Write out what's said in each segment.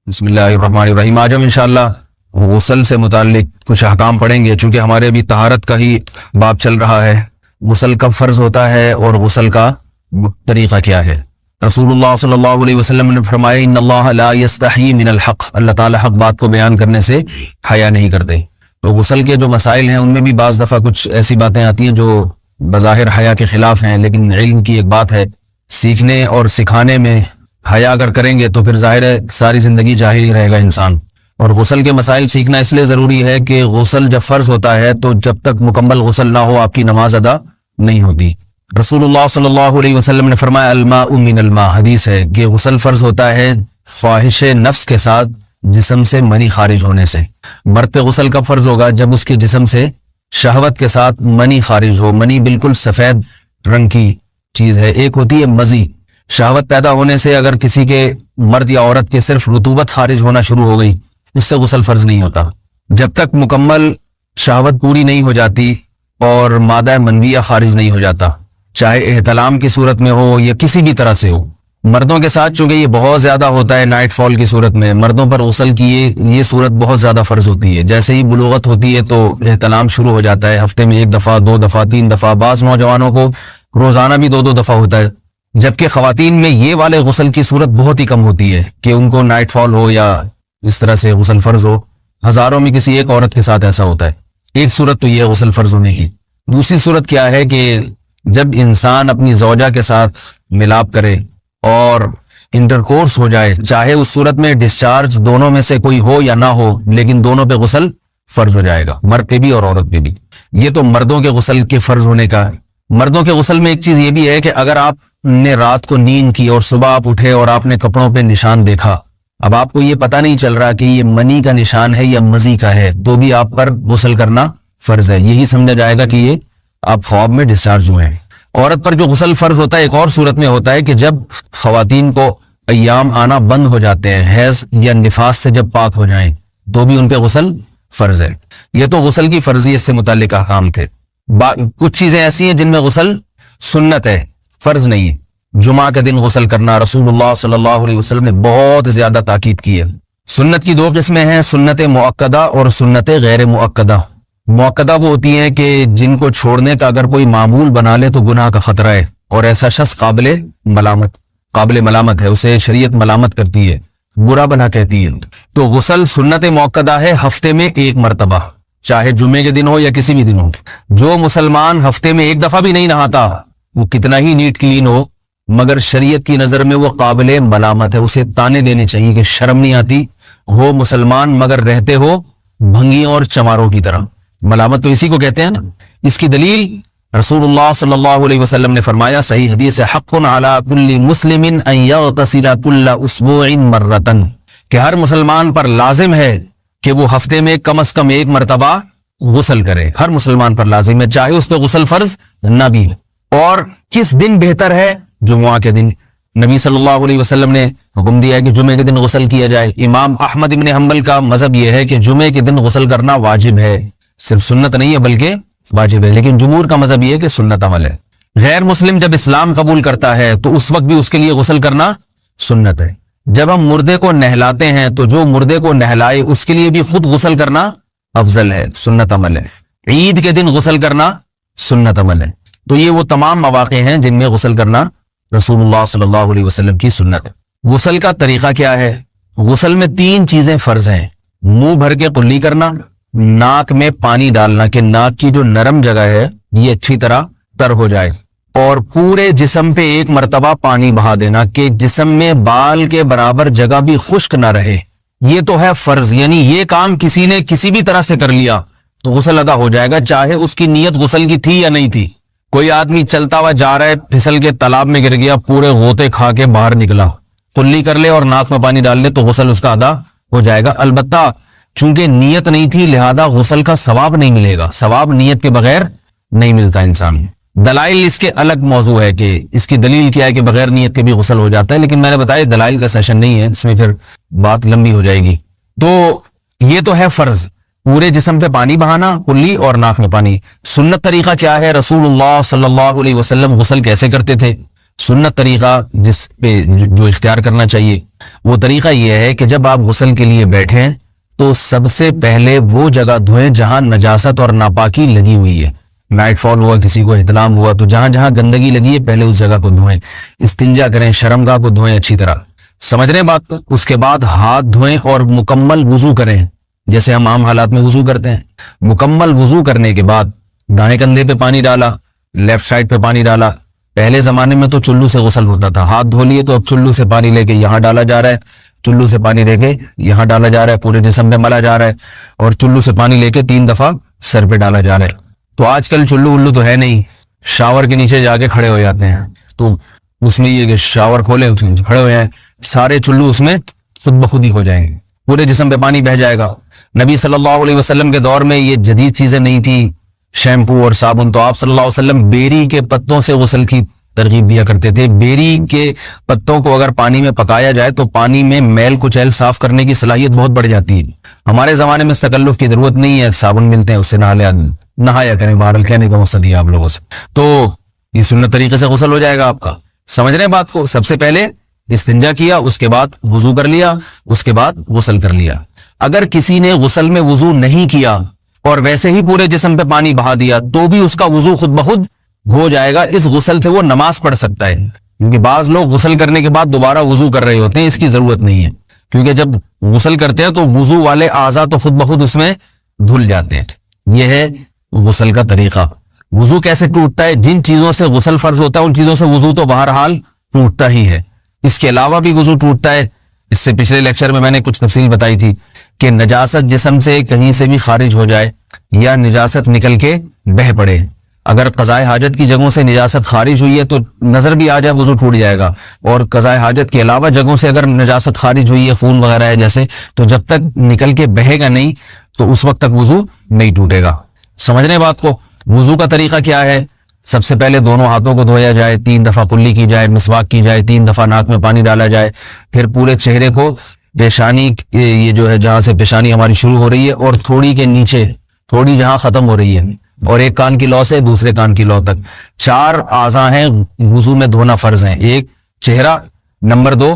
بسم اللہ الرحمن الرحیم۔ آج ہم انشاءاللہ غسل سے متعلق کچھ احکام پڑھیں گے، چونکہ ہمارے ابھی طہارت کا ہی باب چل رہا ہے۔ غسل کب فرض ہوتا ہے اور غسل کا طریقہ کیا ہے؟ رسول اللہ صلی اللہ علیہ وسلم نے فرمایا ان اللہ لا یستحیی من الحق، اللہ تعالی حق بات کو بیان کرنے سے حیا نہیں کرتے۔ تو غسل کے جو مسائل ہیں ان میں بھی بعض دفعہ کچھ ایسی باتیں آتی ہیں جو بظاہر حیا کے خلاف ہیں، لیکن علم کی ایک بات ہے، سیکھنے اور سکھانے میں حیا اگر کریں گے تو پھر ظاہر ہے ساری زندگی جاہل ہی رہے گا انسان۔ اور غسل کے مسائل سیکھنا اس لیے ضروری ہے کہ غسل جب فرض ہوتا ہے تو جب تک مکمل غسل نہ ہو آپ کی نماز ادا نہیں ہوتی۔ رسول اللہ صلی اللہ علیہ وسلم نے فرمایا الماء من الماء، حدیث ہے کہ غسل فرض ہوتا ہے خواہش نفس کے ساتھ جسم سے منی خارج ہونے سے۔ مرد پہ غسل کب فرض ہوگا؟ جب اس کے جسم سے شہوت کے ساتھ منی خارج ہو۔ منی بالکل سفید رنگ کی چیز ہے، ایک ہوتی ہے مزی۔ شہوت پیدا ہونے سے اگر کسی کے مرد یا عورت کے صرف رطوبت خارج ہونا شروع ہو گئی، اس سے غسل فرض نہیں ہوتا۔ جب تک مکمل شہوت پوری نہیں ہو جاتی اور مادہ منویہ خارج نہیں ہو جاتا، چاہے احتلام کی صورت میں ہو یا کسی بھی طرح سے ہو۔ مردوں کے ساتھ چونکہ یہ بہت زیادہ ہوتا ہے، نائٹ فال کی صورت میں مردوں پر غسل کی یہ صورت بہت زیادہ فرض ہوتی ہے۔ جیسے ہی بلوغت ہوتی ہے تو احتلام شروع ہو جاتا ہے، ہفتے میں 1 دفعہ 2 دفعہ 3 دفعہ، بعض نوجوانوں کو روزانہ بھی 2 دفعہ ہوتا ہے، جبکہ خواتین میں یہ والے غسل کی صورت بہت ہی کم ہوتی ہے کہ ان کو نائٹ فال ہو یا اس طرح سے غسل فرض ہو۔ ہزاروں میں کسی ایک عورت کے ساتھ ایسا ہوتا ہے۔ ایک صورت تو یہ غسل فرض ہونے کی۔ دوسری صورت کیا ہے کہ جب انسان اپنی زوجہ کے ساتھ ملاپ کرے اور انٹرکورس ہو جائے، چاہے اس صورت میں ڈسچارج دونوں میں سے کوئی ہو یا نہ ہو، لیکن دونوں پہ غسل فرض ہو جائے گا، مرد پہ بھی اور عورت پہ بھی۔ یہ تو مردوں کے غسل کے فرض ہونے کا ہے۔ مردوں کے غسل میں ایک چیز یہ بھی ہے کہ اگر آپ نے رات کو نیند کی اور صبح آپ اٹھے اور آپ نے کپڑوں پہ نشان دیکھا، اب آپ کو یہ پتہ نہیں چل رہا کہ یہ منی کا نشان ہے یا مزی کا ہے، تو بھی آپ پر غسل کرنا فرض ہے۔ یہی سمجھا جائے گا کہ یہ آپ خواب میں ڈسچارج ہوئے ہیں۔ عورت پر جو غسل فرض ہوتا ہے ایک اور صورت میں ہوتا ہے کہ جب خواتین کو ایام آنا بند ہو جاتے ہیں، حیض یا نفاس سے جب پاک ہو جائیں، تو بھی ان پہ غسل فرض ہے۔ یہ تو غسل کی فرضیت سے متعلق احکام تھے۔ کچھ چیزیں ایسی ہیں جن میں غسل سنت ہے، فرض نہیں ہے۔ جمعہ کے دن غسل کرنا رسول اللہ صلی اللہ علیہ وسلم نے بہت زیادہ تاکید کی ہے۔ سنت کی 2 قسمیں ہیں، سنت مؤکدہ اور سنت غیر مؤکدہ۔ مؤکدہ وہ ہوتی ہیں کہ جن کو چھوڑنے کا اگر کوئی معمول بنا لے تو گناہ کا خطرہ ہے، اور ایسا شخص قابل ملامت ہے، اسے شریعت ملامت کرتی ہے، برا بھلا کہتی ہے۔ تو غسل سنت مؤکدہ ہے، ہفتے میں 1 مرتبہ، چاہے جمعے کے دن ہو یا کسی بھی دن ہو۔ جو مسلمان ہفتے میں 1 دفعہ بھی نہیں نہاتا، وہ کتنا ہی نیٹ کلین ہو، مگر شریعت کی نظر میں وہ قابل ملامت ہے، اسے تانے دینے چاہیے کہ شرم نہیں آتی ہو مسلمان مگر رہتے ہو بھنگیوں اور چماروں کی طرح۔ ملامت تو اسی کو کہتے ہیں نا۔ اس کی دلیل رسول اللہ صلی اللہ علیہ وسلم نے فرمایا، صحیح حدیث ہے، حق علی کل مسلم ان یغتسل کل اسبوع مرۃ، کہ ہر مسلمان پر لازم ہے کہ وہ ہفتے میں کم از کم 1 مرتبہ غسل کرے۔ ہر مسلمان پر لازم ہے، چاہے اس پہ غسل فرض نہ بھی ہو۔ اور کس دن بہتر ہے؟ جمعہ کے دن۔ نبی صلی اللہ علیہ وسلم نے حکم دیا ہے کہ جمعے کے دن غسل کیا جائے۔ امام احمد ابن حنبل کا مذہب یہ ہے کہ جمعے کے دن غسل کرنا واجب ہے، صرف سنت نہیں ہے بلکہ واجب ہے، لیکن جمہور کا مذہب یہ ہے کہ سنت عمل ہے۔ غیر مسلم جب اسلام قبول کرتا ہے تو اس وقت بھی اس کے لیے غسل کرنا سنت ہے۔ جب ہم مردے کو نہلاتے ہیں تو جو مردے کو نہلائے اس کے لیے بھی خود غسل کرنا افضل ہے، سنت عمل ہے۔ عید کے دن غسل کرنا سنت عمل ہے۔ تو یہ وہ تمام مواقع ہیں جن میں غسل کرنا رسول اللہ صلی اللہ علیہ وسلم کی سنت ہے۔ غسل کا طریقہ کیا ہے؟ غسل میں 3 چیزیں فرض ہیں، منہ بھر کے قلی کرنا، ناک میں پانی ڈالنا کہ ناک کی جو نرم جگہ ہے یہ اچھی طرح تر ہو جائے، اور پورے جسم پہ 1 مرتبہ پانی بہا دینا کہ جسم میں بال کے برابر جگہ بھی خشک نہ رہے۔ یہ تو ہے فرض، یعنی یہ کام کسی نے کسی بھی طرح سے کر لیا تو غسل ادا ہو جائے گا، چاہے اس کی نیت غسل کی تھی یا نہیں تھی۔ کوئی آدمی چلتا ہوا جا رہا ہے، پھسل کے تالاب میں گر گیا، پورے غوطے کھا کے باہر نکلا، قلی کر لے اور ناک میں پانی ڈال لے تو غسل اس کا ادا ہو جائے گا۔ البتہ چونکہ نیت نہیں تھی لہذا غسل کا ثواب نہیں ملے گا، ثواب نیت کے بغیر نہیں ملتا انسان۔ دلائل اس کے الگ موضوع ہے کہ اس کی دلیل کیا ہے کہ بغیر نیت کے بھی غسل ہو جاتا ہے، لیکن میں نے بتایا دلائل کا سیشن نہیں ہے، اس میں پھر بات لمبی ہو جائے گی۔ تو یہ تو ہے فرض، پورے جسم پہ پانی بہانا، کلی اور ناک میں پانی۔ سنت طریقہ کیا ہے؟ رسول اللہ صلی اللہ علیہ وسلم غسل کیسے کرتے تھے؟ سنت طریقہ جس پہ جو اختیار کرنا چاہیے، وہ طریقہ یہ ہے کہ جب آپ غسل کے لیے بیٹھیں تو سب سے پہلے وہ جگہ دھوئیں جہاں نجاست اور ناپاکی لگی ہوئی ہے. نائٹ فال ہوا, کسی کو احتلام ہوا, تو جہاں جہاں گندگی لگی ہے پہلے اس جگہ کو دھوئیں. استنجا کریں, شرمگاہ کو دھوئیں اچھی طرح. سمجھ رہے ہیں بات کو؟ اس کے بعد ہاتھ دھوئیں اور مکمل وضو کریں جیسے ہم عام حالات میں وضو کرتے ہیں. مکمل وضو کرنے کے بعد دائیں کندھے پہ پانی ڈالا, لیفٹ سائڈ پہ پانی ڈالا. پہلے زمانے میں تو چلو سے غسل ہوتا تھا, ہاتھ دھو لیے تو اب چلو سے پانی لے کے یہاں ڈالا جا رہا ہے, چلو سے پانی لے کے یہاں ڈالا جا رہا ہے, پورے جسم پہ ملا جا رہا ہے, اور چلو سے پانی لے کے 3 دفعہ سر پہ ڈالا جا رہا ہے. تو آج کل چلو ولو تو ہے نہیں, شاور کے نیچے جا کے کھڑے ہو جاتے ہیں. تو اس میں یہ کہ شاور کھولے کھڑے ہو جائیں, سارے چلو اس میں خود بخود ہی ہو جائیں گے, پورے جسم پہ پانی بہ جائے گا. نبی صلی اللہ علیہ وسلم کے دور میں یہ جدید چیزیں نہیں تھی, شیمپو اور صابن. تو آپ صلی اللہ علیہ وسلم بیری کے پتوں سے غسل کی ترغیب دیا کرتے تھے. بیری کے پتوں کو اگر پانی میں پکایا جائے تو پانی میں میل کچیل صاف کرنے کی صلاحیت بہت بڑھ جاتی ہے. ہمارے زمانے میں اس تکلف کی ضرورت نہیں ہے, صابن ملتے ہیں اس سے نہایا کریں. بہرحال کہنے کا مقصد یہ آپ لوگوں سے, تو یہ سنت طریقے سے غسل ہو جائے گا آپ کا. سمجھ رہے ہیں بات کو؟ سب سے پہلے استنجا کیا, اس کے بعد وضو کر لیا, اس کے بعد غسل کر لیا. اگر کسی نے غسل میں وضو نہیں کیا اور ویسے ہی پورے جسم پہ پانی بہا دیا تو بھی اس کا وضو خود بخود ہو جائے گا. اس غسل سے وہ نماز پڑھ سکتا ہے, کیونکہ بعض لوگ غسل کرنے کے بعد دوبارہ وضو کر رہے ہوتے ہیں. اس کی ضرورت نہیں ہے, کیونکہ جب غسل کرتے ہیں تو وضو والے اعضاء تو خود بخود اس میں دھل جاتے ہیں. یہ ہے غسل کا طریقہ. وضو کیسے ٹوٹتا ہے؟ جن چیزوں سے غسل فرض ہوتا ہے ان چیزوں سے وضو تو بہرحال ٹوٹتا ہی ہے. اس کے علاوہ بھی وضو ٹوٹتا ہے. اس سے پچھلے لیکچر میں نے کچھ تفصیل بتائی تھی کہ نجاست جسم سے کہیں سے بھی خارج ہو جائے یا نجاست نکل کے بہہ پڑے, اگر قضائے حاجت کی جگہوں سے نجاست خارج ہوئی ہے تو نظر بھی آ جائے وضو ٹوٹ جائے گا, اور قضائے حاجت کے علاوہ جگہوں سے اگر نجاست خارج ہوئی ہے, خون وغیرہ ہے جیسے, تو جب تک نکل کے بہے گا نہیں تو اس وقت تک وضو نہیں ٹوٹے گا. سمجھ رہے ہیں بات کو؟ وضو کا طریقہ کیا ہے؟ سب سے پہلے دونوں ہاتھوں کو دھویا جائے, 3 دفعہ کلی کی جائے, مسواک کی جائے, 3 دفعہ ناک میں پانی ڈالا جائے, پھر پورے چہرے کو پیشانی, یہ جو ہے جہاں سے پیشانی ہماری شروع ہو رہی ہے اور تھوڑی کے نیچے, تھوڑی جہاں ختم ہو رہی ہے, اور ایک کان کی لو سے دوسرے کان کی لو تک 4 اعضاء ہیں وضو میں دھونا فرض ہیں. 1 چہرہ, نمبر 2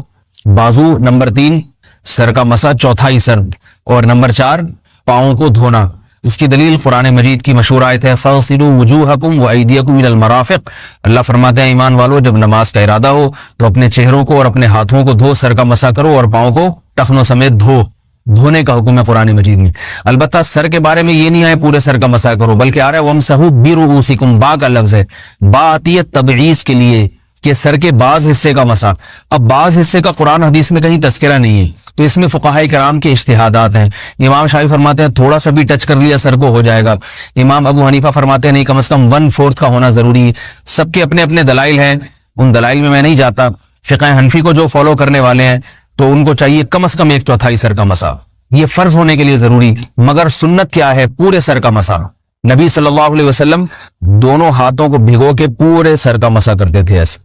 بازو, نمبر 3 سر کا مسا, چوتھائی سر, اور نمبر 4 پاؤں کو دھونا. اس کی دلیل قرآن مجید کی مشہور آیت ہے فَاغْسِلُوا وُجُوهَكُمْ وَأَيْدِيَكُمْ إِلَى الْمَرَافِقِ. اللہ فرماتے ہیں ایمان والو, جب نماز کا ارادہ ہو تو اپنے چہروں کو اور اپنے ہاتھوں کو دھو, سر کا مسا کرو اور پاؤں کو ٹخنوں سمیت دھو. دھونے کا حکم ہے قرآن مجید میں. البتہ سر کے بارے میں یہ نہیں ہے پورے سر کا مسا کرو, بلکہ آ رہا ہے وَامْسَحُوا بِرُؤُوسِكُمْ. با کا لفظ ہے, با آتی ہے تبعیض کے لیے کہ سر کے بعض حصے کا مسا. اب بعض حصے کا قرآن حدیث میں کہیں تذکرہ نہیں ہے, تو اس میں فقہاء کرام کے اجتہادات ہیں. امام شافعی فرماتے ہیں تھوڑا سا بھی ٹچ کر لیا سر کو ہو جائے گا. امام ابو حنیفہ فرماتے ہیں نہیں, کم از کم 1/4 کا ہونا ضروری ہے. سب کے اپنے اپنے دلائل ہیں, ان دلائل میں نہیں جاتا. فقہ حنفی کو جو فالو کرنے والے ہیں تو ان کو چاہیے کم از کم 1/4 سر کا مسا, یہ فرض ہونے کے لیے ضروری. مگر سنت کیا ہے؟ پورے سر کا مسا. نبی صلی اللہ علیہ وسلم دونوں ہاتھوں کو بھگو کے پورے سر کا مسا کرتے تھے. ایسے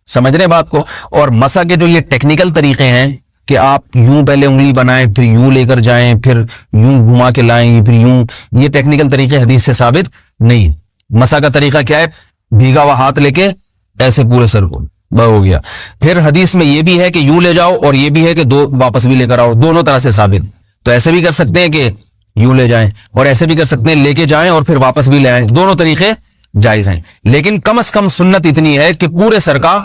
سمجھ رہے بات کو؟ اور مسا کے جو یہ ٹیکنیکل طریقے ہیں کہ آپ یوں پہلے انگلی بنائیں, پھر یوں لے کر جائیں, پھر یوں گھما کے لائیں, پھر یوں, یہ ٹیکنیکل طریقے حدیث سے ثابت نہیں. مسا کا طریقہ کیا ہے؟ بھیگا ہوا ہاتھ لے کے ایسے پورے سر کو ہو گیا. پھر حدیث میں یہ بھی ہے کہ یوں لے جاؤ اور یہ بھی ہے کہ 2 واپس بھی لے کر آؤ, دونوں طرح سے ثابت. تو ایسے بھی کر سکتے ہیں کہ یوں لے جائیں, اور ایسے بھی کر سکتے ہیں لے کے جائیں اور پھر واپس بھی لے آئیں, دونوں طریقے جائز ہیں. لیکن کم از کم سنت اتنی ہے کہ پورے سر کا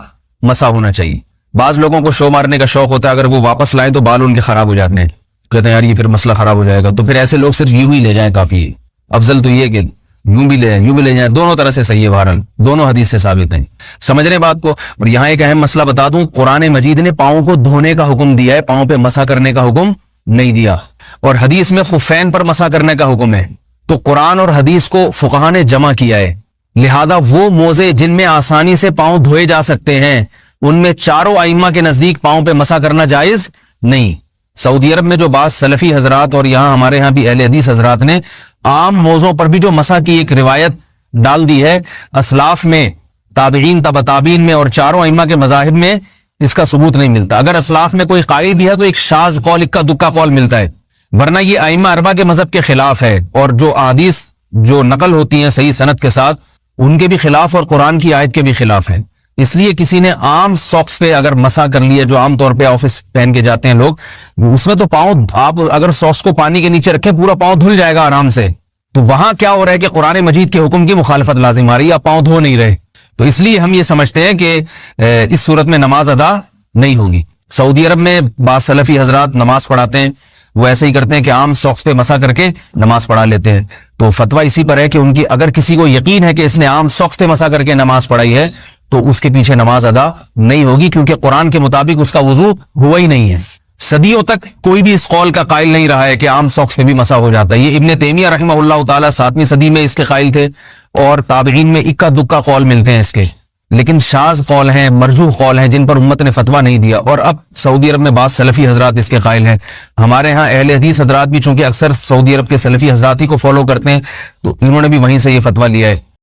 مسا ہونا چاہیے. بعض لوگوں کو شو مارنے کا شوق ہوتا ہے, اگر وہ واپس لائیں تو بال ان کے خراب ہو جاتے ہیں, کہتے ہیں یار یہ پھر مسئلہ خراب ہو جائے گا, تو پھر ایسے لوگ صرف یوں ہی لے جائیں کافی ہے. افضل تو یہ کہ یوں بھی لے جائیں, یوں بھی لے جائیں, دونوں طرح سے صحیح ہے. بہرحال دونوں حدیث سے ثابت ہیں. سمجھ رہے بات کو؟ اور یہاں ایک اہم مسئلہ بتا دوں, قرآن مجید نے پاؤں کو دھونے کا حکم دیا ہے, پاؤں پہ مسا کرنے کا حکم نہیں دیا. اور حدیث میں خفین پر مسا کرنے کا حکم ہے. تو قرآن اور حدیث کو فقہا نے جمع کیا ہے, لہذا وہ موزے جن میں آسانی سے پاؤں دھوئے جا سکتے ہیں ان میں چاروں ائمہ کے نزدیک پاؤں پہ مسا کرنا جائز نہیں. سعودی عرب میں جو بعض سلفی حضرات اور یہاں ہمارے ہاں بھی اہل حدیث حضرات نے عام موضوع پر بھی جو مسا کی ایک روایت ڈال دی ہے, اسلاف میں, تابعین, تبع تابعین میں اور چاروں ائمہ کے مذاہب میں اس کا ثبوت نہیں ملتا. اگر اسلاف میں کوئی قائل بھی ہے تو ایک شاذ قول, اکا دکا قول ملتا ہے, ورنہ یہ ائمہ اربعہ کے مذہب کے خلاف ہے. اور جو احادیث جو نقل ہوتی ہیں صحیح سند کے ساتھ ان کے بھی خلاف اور قرآن کی آیت کے بھی خلاف ہے. اس لیے کسی نے عام ساکس پہ اگر مسا کر لیا، جو عام طور پہ آفس پہن کے جاتے ہیں لوگ، اس میں تو پاؤں، آپ اگر ساکس کو پانی کے نیچے رکھیں پورا پاؤں دھل جائے گا آرام سے. تو وہاں کیا ہو رہا ہے کہ قرآن مجید کے حکم کی مخالفت لازم آ رہی ہے، آپ پاؤں دھو نہیں رہے. تو اس لیے ہم یہ سمجھتے ہیں کہ اس صورت میں نماز ادا نہیں ہوگی. سعودی عرب میں بعض سلفی حضرات نماز پڑھاتے ہیں، وہ ایسے ہی کرتے ہیں کہ عام ساکس پہ مسا کر کے نماز پڑھا لیتے ہیں. تو فتویٰ اسی پر ہے کہ ان کی اگر کسی کو یقین ہے کہ اس نے عام ساکس پہ مسا کر کے نماز پڑھائی ہے تو اس کے پیچھے نماز ادا نہیں ہوگی، کیونکہ قرآن کے مطابق اس کا وضو ہوا ہی نہیں ہے. صدیوں تک کوئی بھی اس قول کا قائل نہیں رہا ہے کہ عام ساکس پہ بھی مسا ہو جاتا ہے. یہ ابن تیمیہ رحمہ اللہ تعالیٰ 7ویں صدی میں اس کے قائل تھے، اور تابعین میں اکا دکا قول ملتے ہیں اس کے، لیکن شاذ قول ہیں، مرجوح قول ہیں جن پر امت نے فتویٰ نہیں دیا. اور اب سعودی عرب میں بعض سلفی حضرات اس کے قائل ہیں. ہمارے ہاں اہل حدیث حضرات بھی چونکہ اکثر سعودی عرب کے سلفی حضرات ہی کو فالو کرتے ہیں، تو انہوں نے بھی وہیں سے یہ فتویٰ لیا ہے